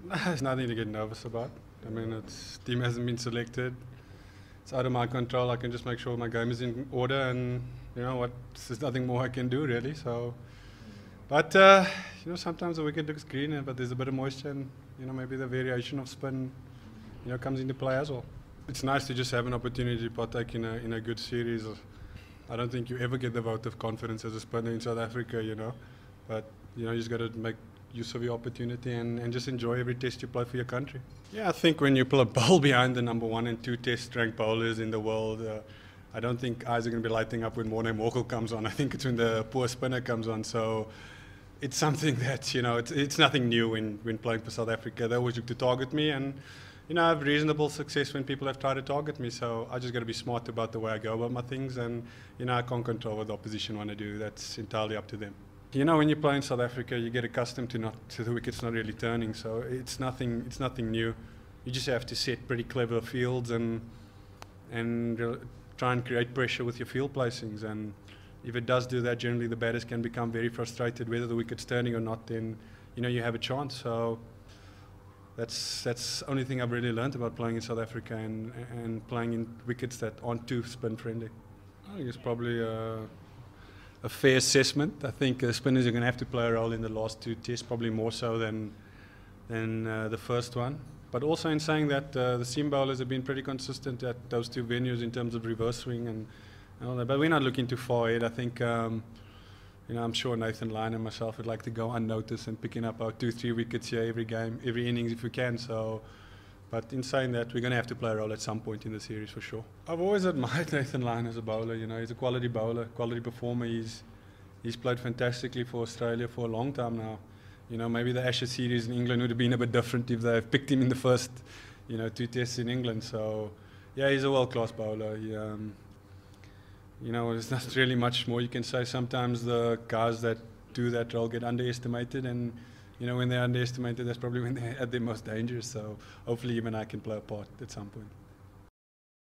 There's nothing to get nervous about. I mean, team hasn't been selected. It's out of my control. I can just make sure my game is in order, and you know what? There's nothing more I can do really. So, but you know, sometimes the wicket looks greener, but there's a bit of moisture, and you know, maybe the variation of spin, you know, comes into play as well. It's nice to just have an opportunity to partake in a good series. I don't think you ever get the vote of confidence as a spinner in South Africa, you know, but you know, you just got to make use of your opportunity and just enjoy every test you play for your country. Yeah, I think when you pull a bowl behind the #1 and 2 test ranked bowlers in the world, I don't think eyes are going to be lighting up when Morne Morkel comes on. I think it's when the poor spinner comes on. So it's something that, you know, it's nothing new when playing for South Africa. They always look to target me, and you know, I have reasonable success when people have tried to target me. So I just got to be smart about the way I go about my things, and you know, I can't control what the opposition want to do. That's entirely up to them. You know, when you play in South Africa, you get accustomed to the wickets not really turning. So it's nothing new. You just have to set pretty clever fields and try and create pressure with your field placings. And if it does do that, generally the batters can become very frustrated whether the wicket's turning or not. Then you know you have a chance. So that's the only thing I've really learned about playing in South Africa and playing in wickets that aren't too spin friendly. I think it's probably a fair assessment. I think spinners are going to have to play a role in the last 2 tests, probably more so than the first one. But also in saying that, the seam bowlers have been pretty consistent at those 2 venues in terms of reverse swing and all that. But we're not looking too far ahead. I think, you know, I'm sure Nathan Lyon and myself would like to go unnoticed and picking up our 2-3 wickets here every game, every innings if we can. So, but in saying that, we're going to have to play a role at some point in the series for sure. I've always admired Nathan Lyon as a bowler. You know, he's a quality bowler, quality performer. He's played fantastically for Australia for a long time now. You know, maybe the Ashes series in England would have been a bit different if they've picked him in the first, you know, 2 tests in England. So, yeah, he's a world-class bowler. He, you know, there's not really much more you can say. Sometimes the guys that do that role get underestimated, and you know, when they're underestimated, that's probably when they're at their most dangerous. So hopefully him and I can play a part at some point.